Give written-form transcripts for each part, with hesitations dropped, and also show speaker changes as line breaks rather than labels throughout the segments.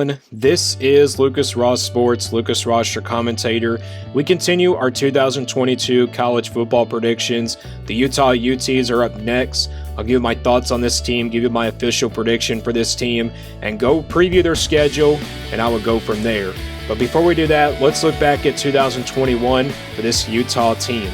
everyone. This is Lucas Ross Sports, Lucas Ross, your commentator. We continue our 2022 college football predictions. The Utah Utes are up next. I'll give you my thoughts on this team, give you my official prediction for this team, and go preview their schedule, and I will go from there. But before we do that, let's look back at 2021 for this Utah team.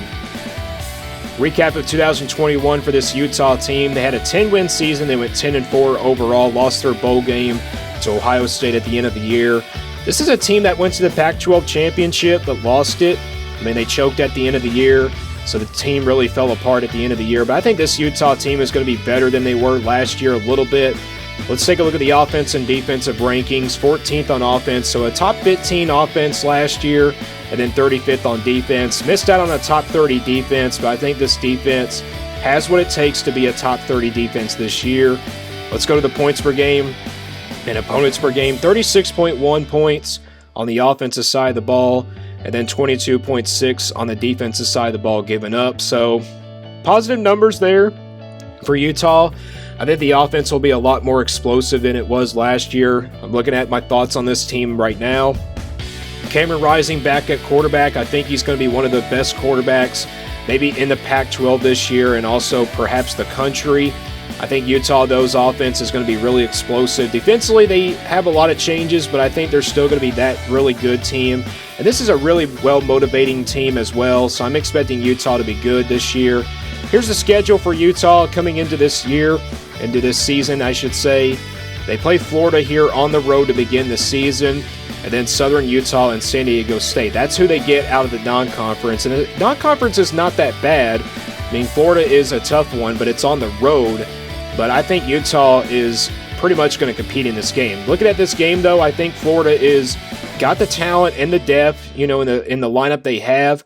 Recap of 2021 for this Utah team. They had a 10-win season. They went 10-4 overall, lost their bowl game to Ohio State at the end of the year. This is a team that went to the Pac-12 championship but lost it. I mean, they choked at the end of the year, so the team really fell apart at the end of the year. But I think this Utah team is going to be better than they were last year a little bit. Let's take a look at the offense and defensive rankings. 14th on offense, so a top 15 offense last year, and then 35th on defense. Missed out on a top 30 defense, but I think this defense has what it takes to be a top 30 defense this year. Let's go to the points per game and opponents per game. 36.1 points on the offensive side of the ball, and then 22.6 on the defensive side of the ball given up. So positive numbers there for Utah. I think the offense will be a lot more explosive than it was last year. I'm looking at my thoughts on this team right now. Cameron Rising back at quarterback. I think he's going to be one of the best quarterbacks maybe in the Pac-12 this year and also perhaps the country. I think Utah's offense is going to be really explosive. Defensively, they have a lot of changes, but I think they're still going to be that really good team. And this is a really well-motivating team as well, so I'm expecting Utah to be good this year. Here's the schedule for Utah coming into this year, into this season, I should say. They play Florida here on the road to begin the season, and then Southern Utah and San Diego State. That's who they get out of the non-conference. And the non-conference is not that bad. I mean, Florida is a tough one, but it's on the road. But I think Utah is pretty much going to compete in this game. Looking at this game, though, I think Florida is got the talent and the depth, in the lineup they have.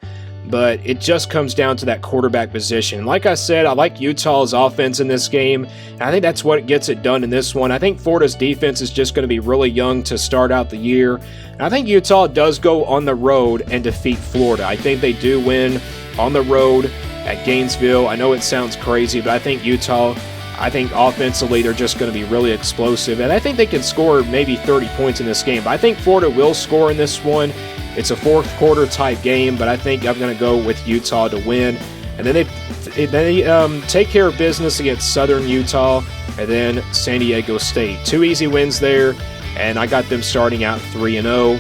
But it just comes down to that quarterback position. Like I said, I like Utah's offense in this game, and I think that's what gets it done in this one. I think Florida's defense is just going to be really young to start out the year, and I think Utah does go on the road and defeat Florida. I think they do win on the road at Gainesville. I know it sounds crazy, but I think Utah, offensively they're just going to be really explosive, and I think they can score maybe 30 points in this game. But I think Florida will score in this one. It's a fourth quarter type game, but I think I'm going to go with Utah to win. And then they take care of business against Southern Utah and then San Diego State. 2 easy wins there, and I got them starting out 3-0.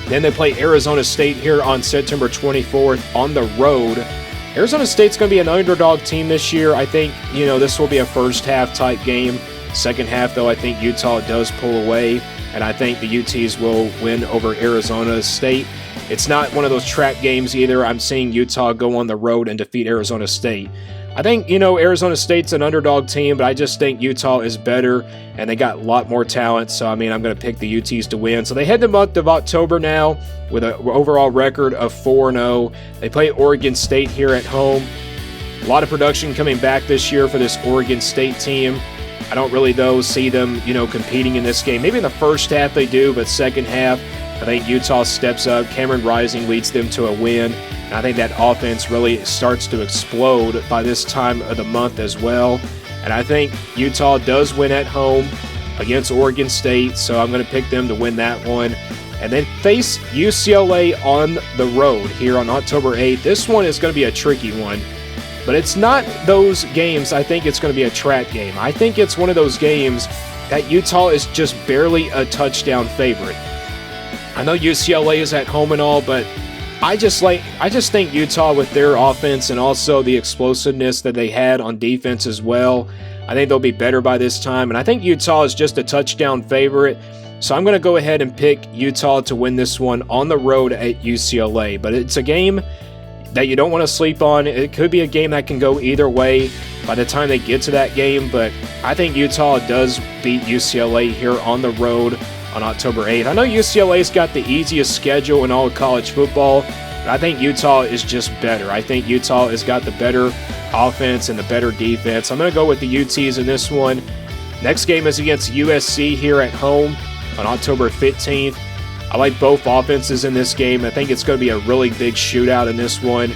Then they play Arizona State here on September 24th on the road. Arizona State's going to be an underdog team this year. I think, this will be a first half type game. Second half, though, I think Utah does pull away. And I think the Utes will win over Arizona State. It's not one of those trap games either. I'm seeing Utah go on the road and defeat Arizona State. I think, Arizona State's an underdog team, but I just think Utah is better, and they got a lot more talent. So, I'm going to pick the Utes to win. So they head the month of October now with an overall record of 4-0. They play Oregon State here at home. A lot of production coming back this year for this Oregon State team. I don't really, though, see them, competing in this game. Maybe in the first half they do, but second half, I think Utah steps up. Cameron Rising leads them to a win. And I think that offense really starts to explode by this time of the month as well. And I think Utah does win at home against Oregon State, so I'm going to pick them to win that one. And then face UCLA on the road here on October 8th. This one is going to be a tricky one. But it's not those games I think it's going to be a trap game. I think it's one of those games that Utah is just barely a touchdown favorite. I know UCLA is at home and all, but I just think Utah, with their offense and also the explosiveness that they had on defense as well, I think they'll be better by this time. And I think Utah is just a touchdown favorite. So I'm going to go ahead and pick Utah to win this one on the road at UCLA. But it's a game that you don't want to sleep on. It could be a game that can go either way by the time they get to that game, but I think Utah does beat UCLA here on the road on October 8th. I know UCLA's got the easiest schedule in all of college football, but I think Utah is just better. I think Utah has got the better offense and the better defense. I'm going to go with the Utes in this one. Next game is against USC here at home on October 15th. I like both offenses in this game. I think it's going to be a really big shootout in this one,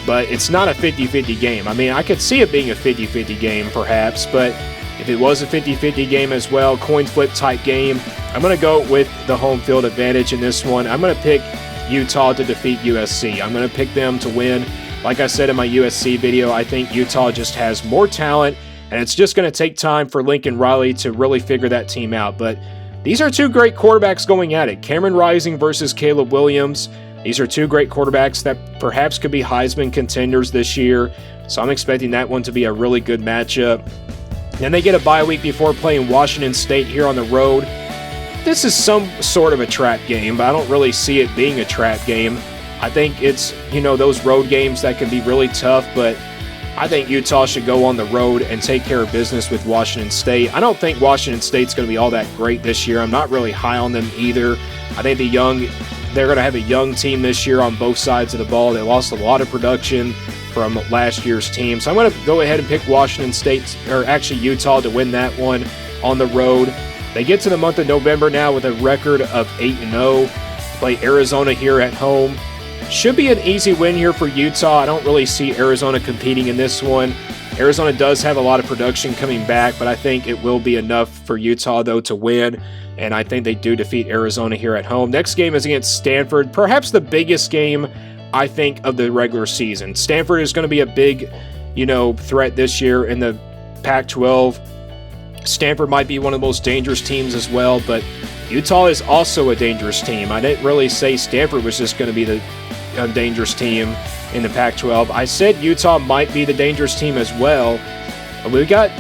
but it's not a 50-50 game. I could see it being a 50-50 game perhaps, but If it was a 50-50 game as well, coin flip type game, I'm going to go with the home field advantage in this one. I'm going to pick Utah to defeat USC. I'm going to pick them to win. Like I said in my USC video, I think Utah just has more talent, and it's just going to take time for Lincoln Riley to really figure that team out. But these are two great quarterbacks going at it. Cameron Rising versus Caleb Williams. These are two great quarterbacks that perhaps could be Heisman contenders this year. So I'm expecting that one to be a really good matchup. Then they get a bye week before playing Washington State here on the road. This is some sort of a trap game, but I don't really see it being a trap game. I think it's, those road games that can be really tough, but I think Utah should go on the road and take care of business with Washington State. I don't think Washington State's going to be all that great this year. I'm not really high on them either. I think they're going to have a young team this year on both sides of the ball. They lost a lot of production from last year's team. So I'm going to go ahead and pick Washington State, or actually Utah, to win that one on the road. They get to the month of November now with a record of 8-0. Play Arizona here at home. Should be an easy win here for Utah. I don't really see Arizona competing in this one. Arizona does have a lot of production coming back, but I think it will be enough for Utah, though, to win. And I think they do defeat Arizona here at home. Next game is against Stanford. Perhaps the biggest game, I think, of the regular season. Stanford is going to be a big, threat this year in the Pac-12. Stanford might be one of the most dangerous teams as well, but Utah is also a dangerous team. I didn't really say Stanford was just going to be the dangerous team in the Pac-12. I said Utah might be the dangerous team as well. We've got,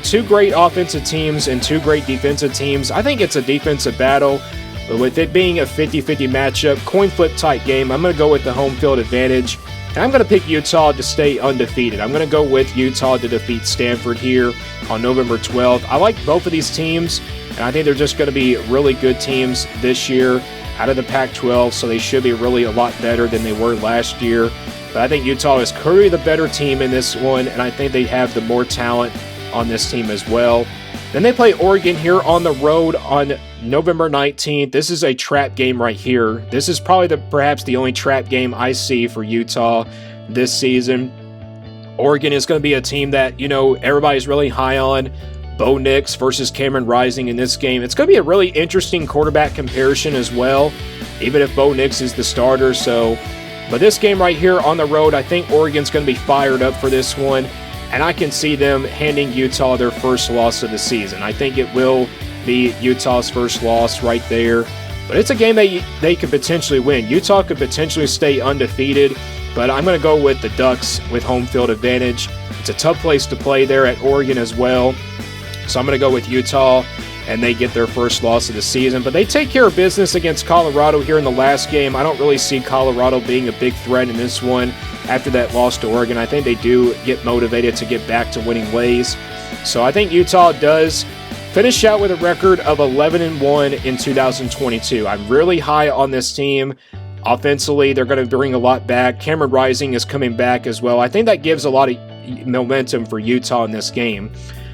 two great offensive teams and two great defensive teams. I think it's a defensive battle, but with it being a 50-50 matchup, coin flip type game, I'm going to go with the home field advantage. And I'm going to pick Utah to stay undefeated. I'm going to go with Utah to defeat Stanford here on November 12th. I like both of these teams, and I think they're just going to be really good teams this year out of the Pac-12, so they should be really a lot better than they were last year. But I think Utah is clearly the better team in this one, and I think they have the more talent on this team as well. Then they play Oregon here on the road on November 19th. This is a trap game right here. This is probably perhaps the only trap game I see for Utah this season. Oregon is going to be a team that, everybody's really high on. Bo Nix versus Cameron Rising in this game. It's going to be a really interesting quarterback comparison as well, even if Bo Nix is the starter. But this game right here on the road, I think Oregon's going to be fired up for this one, and I can see them handing Utah their first loss of the season. I think it will be Utah's first loss right there, but it's a game that they could potentially win. Utah could potentially stay undefeated, but I'm going to go with the Ducks with home field advantage. It's a tough place to play there at Oregon as well. So I'm going to go with Utah, and they get their first loss of the season. But they take care of business against Colorado here in the last game. I don't really see Colorado being a big threat in this one after that loss to Oregon. I think they do get motivated to get back to winning ways. So I think Utah does finish out with a record of 11-1 in 2022. I'm really high on this team. Offensively, they're going to bring a lot back. Cameron Rising is coming back as well. I think that gives a lot of momentum for Utah in this game.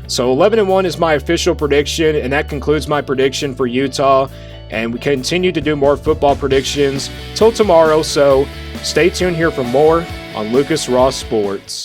So 11-1 is my official prediction, and that concludes my prediction for Utah. And we continue to do more football predictions till tomorrow, so stay tuned here for more on Lucas Ross Sports.